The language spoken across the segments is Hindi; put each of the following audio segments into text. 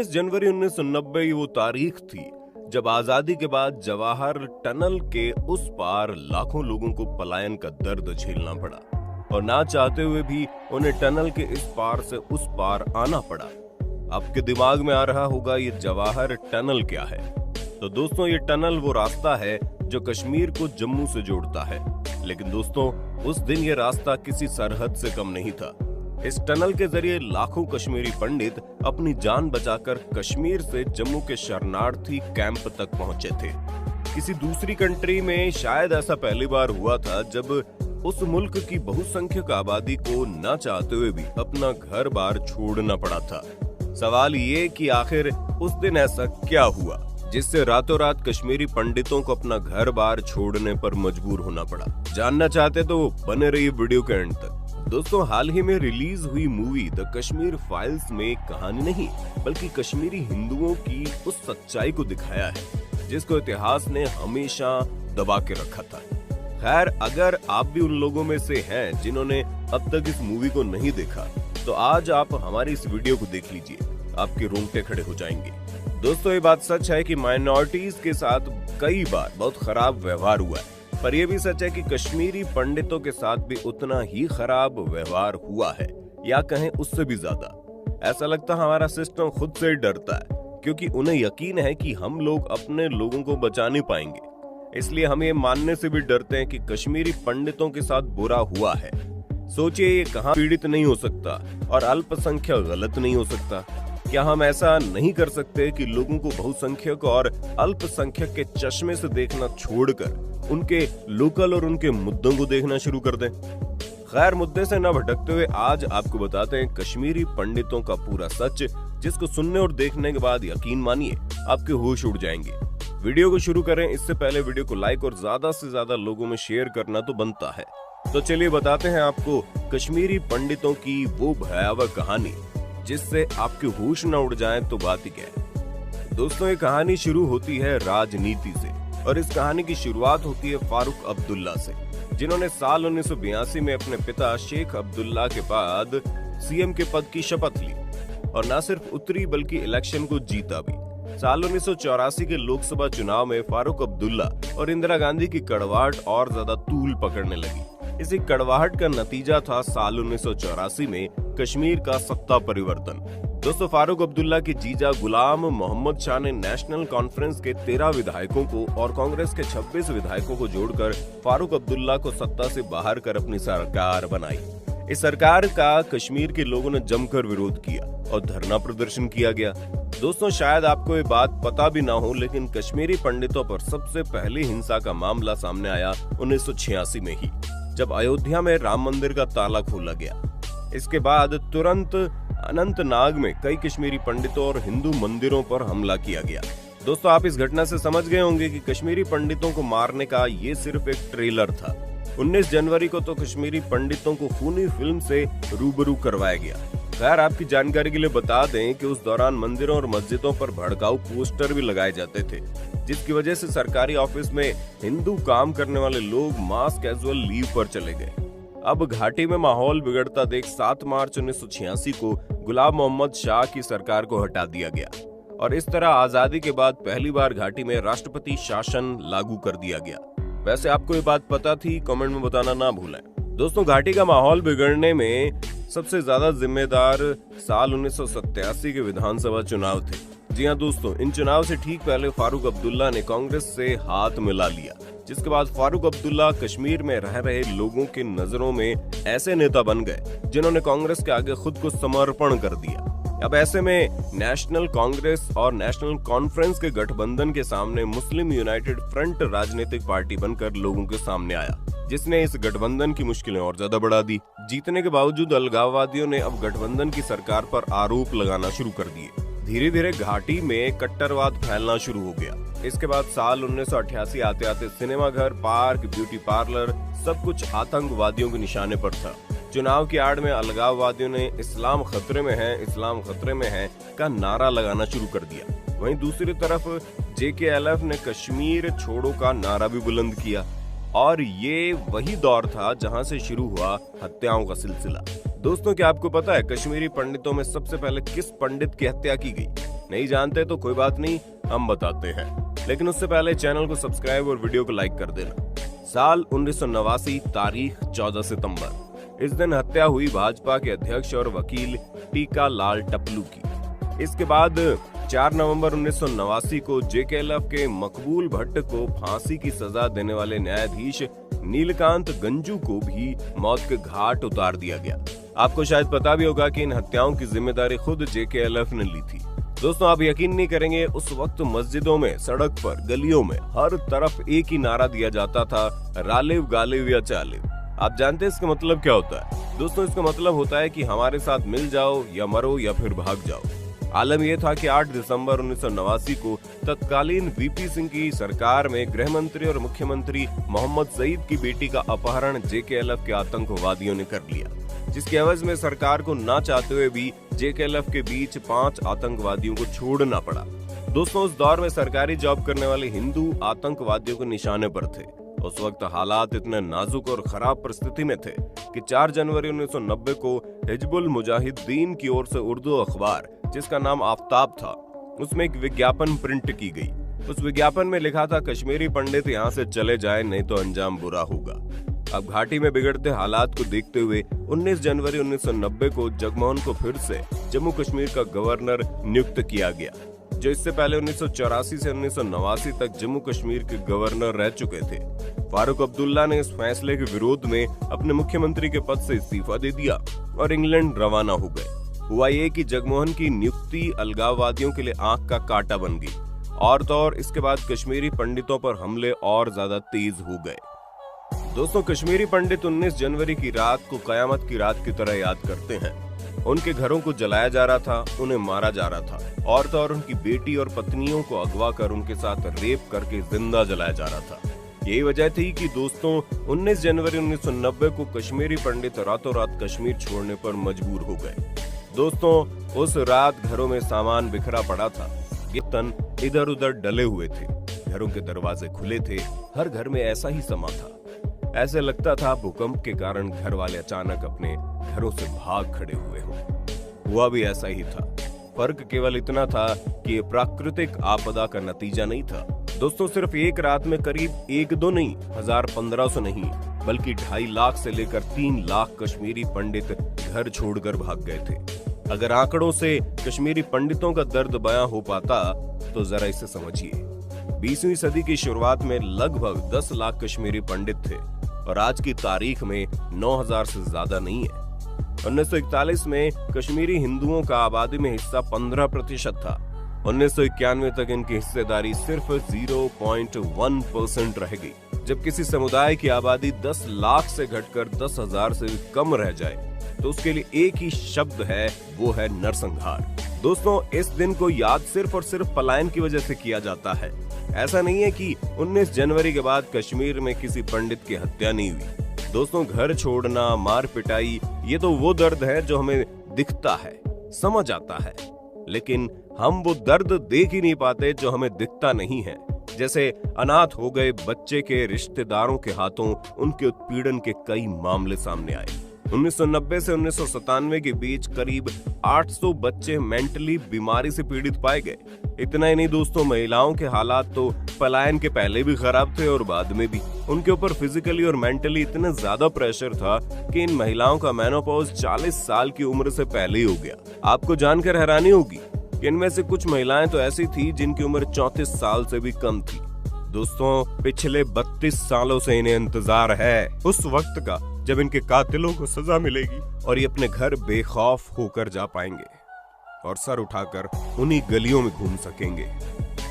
19 जनवरी 1990 वो तारीख थी जब आजादी के बाद जवाहर टनल के उस पार लाखों लोगों को पलायन का दर्द झेलना पड़ा और ना चाहते हुए भी उन्हें टनल के इस पार से उस पार आना पड़ा। आपके दिमाग में आ रहा होगा ये जवाहर टनल क्या है। तो दोस्तों, ये टनल वो रास्ता है जो कश्मीर को जम्मू से जोड़ता है। लेकिन दोस्तों, उस दिन ये रास्ता किसी सरहद से कम नहीं था। इस टनल के जरिए लाखों कश्मीरी पंडित अपनी जान बचाकर कश्मीर से जम्मू के शरणार्थी कैंप तक पहुंचे थे। किसी दूसरी कंट्री में शायद ऐसा पहली बार हुआ था जब उस मुल्क की बहुसंख्यक आबादी को न चाहते हुए भी अपना घर बार छोड़ना पड़ा था। सवाल ये कि आखिर उस दिन ऐसा क्या हुआ जिससे रातों रात कश्मीरी पंडितों को अपना घर बार छोड़ने पर मजबूर होना पड़ा। जानना चाहते तो बने रहिए वीडियो के एंड तक। दोस्तों, हाल ही में रिलीज हुई मूवी द कश्मीर फाइल्स में एक कहानी नहीं बल्कि कश्मीरी हिंदुओं की उस सच्चाई को दिखाया है जिसको इतिहास ने हमेशा दबा के रखा था। खैर, अगर आप भी उन लोगों में से हैं जिन्होंने अब तक इस मूवी को नहीं देखा तो आज आप हमारी इस वीडियो को देख लीजिए, आपके रोंगटे खड़े हो जाएंगे। दोस्तों, ये बात सच है कि माइनॉरिटीज के साथ कई बार बहुत खराब व्यवहार हुआ है, पर यह भी सच है कि कश्मीरी पंडितों के साथ भी उतना ही खराब व्यवहार हुआ है, या कहें उससे भी ज्यादा। ऐसा लगता है हमारा सिस्टम खुद से ही डरता है क्योंकि उन्हें यकीन है कि हम लोग अपने लोगों को बचा नहीं पाएंगे। इसलिए हम ये मानने से भी डरते हैं कि कश्मीरी पंडितों के साथ बुरा हुआ है। सोचिए, ये कहां पीड़ित नहीं हो सकता और अल्पसंख्यक गलत नहीं हो सकता। क्या हम ऐसा नहीं कर सकते कि लोगों को बहुसंख्यक और अल्पसंख्यक के चश्मे से देखना छोड़कर उनके लोकल और उनके मुद्दों को देखना शुरू कर दें? खैर, मुद्दे से न भटकते हुए आज आपको बताते हैं कश्मीरी पंडितों का पूरा सच, जिसको सुनने और देखने के बाद यकीन मानिए आपके होश उड़ जाएंगे। वीडियो को शुरू करें इससे पहले वीडियो को लाइक और ज्यादा से ज्यादा लोगों में शेयर करना तो बनता है। तो चलिए बताते हैं आपको कश्मीरी पंडितों की वो भयावह कहानी जिससे आपके होश न उड़ जाए तो बात ही क्या है। दोस्तों, ये कहानी शुरू होती है राजनीति से और इस कहानी की शुरुआत होती है फारूक अब्दुल्ला से, जिन्होंने साल 1982 में अपने पिता शेख अब्दुल्ला के बाद सीएम के पद की शपथ ली और न सिर्फ उतरी बल्कि इलेक्शन को जीता भी। साल 1984 के लोकसभा चुनाव में फारूक अब्दुल्ला और इंदिरा गांधी की कड़वाहट और ज्यादा तूल पकड़ने लगी। इसी कड़वाहट का नतीजा था साल 1984 में कश्मीर का सत्ता परिवर्तन। दोस्तों, फारूक अब्दुल्ला के जीजा गुलाम मोहम्मद शाह ने नेशनल कॉन्फ्रेंस के 13 विधायकों को और कांग्रेस के 26 विधायकों को जोड़कर फारूक अब्दुल्ला को सत्ता से बाहर कर अपनी सरकार बनाई। इस सरकार का कश्मीर के लोगों ने जमकर विरोध किया और धरना प्रदर्शन किया गया। दोस्तों, शायद आपको ये बात पता भी ना हो, लेकिन कश्मीरी पंडितों पर सबसे पहले हिंसा का मामला सामने आया 1986 में ही, जब अयोध्या में राम मंदिर का ताला खोला गया। इसके बाद तुरंत अनंतनाग में कई कश्मीरी पंडितों और हिंदू मंदिरों पर हमला किया गया। दोस्तों, आप इस घटना से समझ गए होंगे कि कश्मीरी पंडितों को मारने का ये सिर्फ एक ट्रेलर था। 19 जनवरी को तो कश्मीरी पंडितों को खूनी फिल्म से रूबरू करवाया गया। खैर, आपकी जानकारी के लिए बता दें कि उस दौरान मंदिरों और मस्जिदों पर भड़काऊ पोस्टर भी लगाए जाते थे, जिसकी वजह से सरकारी ऑफिस में हिंदू काम करने वाले लोग मास कैजुअल लीव पर चले गए। अब घाटी में माहौल बिगड़ता देख 7 मार्च 1986 को गुलाम मोहम्मद शाह की सरकार को हटा दिया गया और इस तरह आजादी के बाद पहली बार घाटी में राष्ट्रपति शासन लागू कर दिया गया। वैसे आपको ये बात पता थी? कमेंट में बताना ना भूलें। दोस्तों, घाटी का माहौल बिगड़ने में सबसे ज्यादा जिम्मेदार साल 1987 के विधानसभा चुनाव थे। जी हाँ दोस्तों, इन चुनाव से ठीक पहले फारूक अब्दुल्ला ने कांग्रेस से हाथ मिला लिया, जिसके बाद फारूक अब्दुल्ला कश्मीर में रह रहे लोगों की नजरों में ऐसे नेता बन गए जिन्होंने कांग्रेस के आगे खुद को समर्पण कर दिया। अब ऐसे में नेशनल कांग्रेस और नेशनल कॉन्फ्रेंस के गठबंधन के सामने मुस्लिम यूनाइटेड फ्रंट राजनीतिक पार्टी बनकर लोगों के सामने आया, जिसने इस गठबंधन की मुश्किलें और ज्यादा बढ़ा दी। जीतने के बावजूद अलगाववादियों ने अब गठबंधन की सरकार पर आरोप लगाना शुरू कर दिए। धीरे धीरे घाटी में कट्टरवाद फैलना शुरू हो गया। इसके बाद साल 1988 आते आते सिनेमा घर, पार्क, ब्यूटी पार्लर सब कुछ आतंकवादियों के निशाने पर था। चुनाव की आड़ में अलगाववादियों ने इस्लाम खतरे में है, इस्लाम खतरे में है का नारा लगाना शुरू कर दिया। वहीं दूसरी तरफ JKLF ने कश्मीर छोड़ो का नारा भी बुलंद किया और ये वही दौर था जहां से शुरू हुआ हत्याओं का सिलसिला। दोस्तों, क्या आपको पता है कश्मीरी पंडितों में सबसे पहले किस पंडित की हत्या की गई? नहीं जानते तो कोई बात नहीं, हम बताते हैं, लेकिन उससे पहले चैनल को सब्सक्राइब और वीडियो को लाइक कर देना। साल 1989, तारीख 14 सितंबर। इस दिन हत्या हुई भाजपा के अध्यक्ष और वकील टीका लाल टपलू की। इसके बाद 4 नवंबर 1989 को जेकेएलएफ के मकबूल भट्ट को फांसी की सजा देने वाले न्यायाधीश नीलकांत गंजू को भी मौत के घाट उतार दिया गया। आपको शायद पता भी होगा कि इन हत्याओं की जिम्मेदारी खुद जेकेएलएफ ने ली थी। दोस्तों, आप यकीन नहीं करेंगे, उस वक्त मस्जिदों में, सड़क पर, गलियों में हर तरफ एक ही नारा दिया जाता था, रालिव गालिव या चालिव। आप जानते हैं इसका मतलब क्या होता है? दोस्तों, इसका मतलब होता है कि हमारे साथ मिल जाओ या मरो या फिर भाग जाओ। आलम यह था कि 8 दिसंबर 1989 को तत्कालीन वीपी सिंह की सरकार में गृह मंत्री और मुख्यमंत्री मोहम्मद सईद की बेटी का अपहरण जेकेएलएफ के आतंकवादियों ने कर लिया, जिसके एवज में सरकार को ना चाहते हुए भी जेकेएलएफ के बीच 5 आतंकवादियों को छोड़ना पड़ा। दोस्तों, उस दौर में सरकारी जॉब करने वाले हिंदू आतंकवादियों के निशाने पर थे। उस वक्त हालात इतने नाजुक और खराब परिस्थिति में थे कि 4 जनवरी 1990 को हिजबुल मुजाहिदीन की ओर से उर्दू अखबार, जिसका नाम आफ्ताब था, उसमें एक विज्ञापन प्रिंट की गई। उस विज्ञापन में लिखा था, कश्मीरी पंडित यहाँ से चले जाएं, नहीं तो अंजाम बुरा होगा। अब घाटी में बिगड़ते हालात को देखते हुए 19 जनवरी 1990 को जगमोहन को फिर से जम्मू कश्मीर का गवर्नर नियुक्त किया गया, जो इससे पहले 1984 से 1989 तक जम्मू कश्मीर के गवर्नर रह चुके थे। फारूक अब्दुल्ला ने इस फैसले के विरोध में अपने मुख्यमंत्री के पद से इस्तीफा दे दिया और इंग्लैंड रवाना हो गए। हुआ ये कि जगमोहन की नियुक्ति अलगाववादियों के लिए आंख का कांटा बन गई, और तो और इसके बाद कश्मीरी पंडितों पर हमले और ज्यादा तेज हो गए। दोस्तों, कश्मीरी पंडित 19 जनवरी की रात को कयामत की रात की तरह याद करते हैं। उनके घरों को जलाया जा रहा था, उन्हें मारा जा रहा था, और तो और उनकी बेटी और पत्नियों को अगवा कर उनके साथ रेप करके जिंदा जलाया जा रहा था। यही वजह थी कि दोस्तों 19 जनवरी 1990 को कश्मीरी पंडित रातों रात कश्मीर छोड़ने पर मजबूर हो गए। दोस्तों, उस रात घरों में सामान बिखरा पड़ा था, तन इधर उधर डले हुए थे, घरों के दरवाजे खुले थे, हर घर में ऐसा ही समा था। ऐसे लगता था भूकंप के कारण घर वाले अचानक अपने घरों से भाग खड़े हुए हों। हुआ भी ऐसा ही था। फर्क केवल इतना था कि ये प्राकृतिक आपदा का नतीजा नहीं था। दोस्तों, सिर्फ एक रात में करीब 1-2 नहीं, 1000-1500 नहीं, बल्कि 2.5 लाख से लेकर 3 लाख कश्मीरी पंडित घर छोड़कर भाग गए थे। अगर आंकड़ों से कश्मीरी पंडितों का दर्द बयां हो पाता तो जरा इसे समझिए। 20वीं सदी की शुरुआत में लगभग 10 लाख कश्मीरी पंडित थे और आज की तारीख में 9000 से ज्यादा नहीं है। 1941 में कश्मीरी हिंदुओं का आबादी में हिस्सा 15% था। 1991 तक इनकी हिस्सेदारी सिर्फ 0.1% रह गई। जब किसी समुदाय की आबादी 10 लाख से घटकर 10,000 से कम रह जाए तो उसके लिए एक ही शब्द है, वो है नरसंहार। दोस्तों, इस दिन को याद सिर्फ और सिर्फ पलायन की वजह से किया जाता है। ऐसा नहीं है कि 19 जनवरी के बाद कश्मीर में किसी पंडित की हत्या नहीं हुई। दोस्तों, घर छोड़ना, मार पिटाई, ये तो वो दर्द है जो हमें दिखता है, समझ आता है, लेकिन हम वो दर्द देख ही नहीं पाते जो हमें दिखता नहीं है। जैसे अनाथ हो गए बच्चे के रिश्तेदारों के हाथों उनके उत्पीड़न के कई मामले सामने आए। 1990 से 1997 के बीच करीब 800 बच्चे मेंटली बीमारी से पीड़ित पाए गए। इतना ही नहीं दोस्तों, महिलाओं के हालात तो पलायन के पहले भी खराब थे और बाद में भी। उनके ऊपर फिजिकली और मेंटली इतना ज्यादा प्रेशर था कि इन महिलाओं का मेनोपॉज 40 साल की उम्र से पहले ही हो गया। आपको जानकर हैरानी होगी कि इनमें से कुछ महिलाएं तो ऐसी थी जिनकी उम्र 34 साल से भी कम थी। दोस्तों, पिछले 32 सालों से इन्हें इंतजार है उस वक्त का जब इनके कातिलों को सजा मिलेगी और ये अपने घर बेखौफ होकर जा पाएंगे और सर उठाकर उन्हीं गलियों में घूम सकेंगे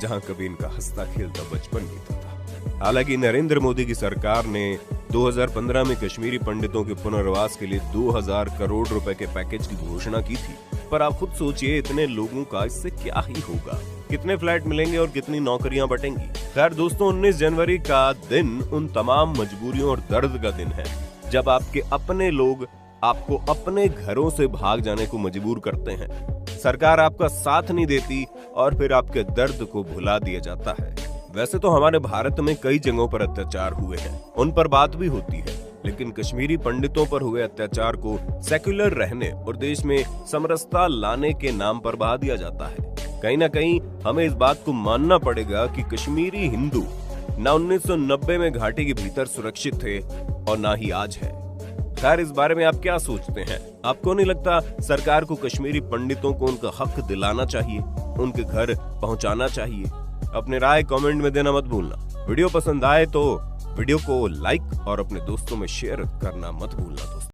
जहां कभी इनका हंसता खेलता बचपन बीता था। हालांकि नरेंद्र मोदी की सरकार ने 2015 में कश्मीरी पंडितों के पुनर्वास के लिए 2000 करोड़ रुपए के पैकेज की घोषणा की थी, पर आप खुद सोचिए इतने लोगों का इससे क्या ही होगा, कितने फ्लैट मिलेंगे और कितनी नौकरियां बटेंगी। खैर दोस्तों, 19 जनवरी का दिन उन तमाम मजबूरियों और दर्द का दिन है जब आपके अपने लोग आपको अपने घरों से भाग जाने को मजबूर करते हैं। सरकार आपका साथ नहीं देती और फिर आपके दर्द को भुला दिया जाता है। वैसे तो हमारे भारत में कई जगहों पर अत्याचार हुए हैं, उन पर बात भी होती है, लेकिन कश्मीरी पंडितों पर हुए अत्याचार को सेक्युलर रहने और देश में समरसता लाने के नाम पर बहा दिया जाता है। कहीं ना कहीं हमें इस बात को मानना पड़ेगा कि कश्मीरी हिंदू ना 1990 में घाटी के भीतर सुरक्षित थे और ना ही आज है। खैर, इस बारे में आप क्या सोचते हैं? आपको नहीं लगता सरकार को कश्मीरी पंडितों को उनका हक दिलाना चाहिए, उनके घर पहुंचाना चाहिए? अपने राय कमेंट में देना मत भूलना। वीडियो पसंद आए तो वीडियो को लाइक और अपने दोस्तों में शेयर करना मत भूलना दोस्तों।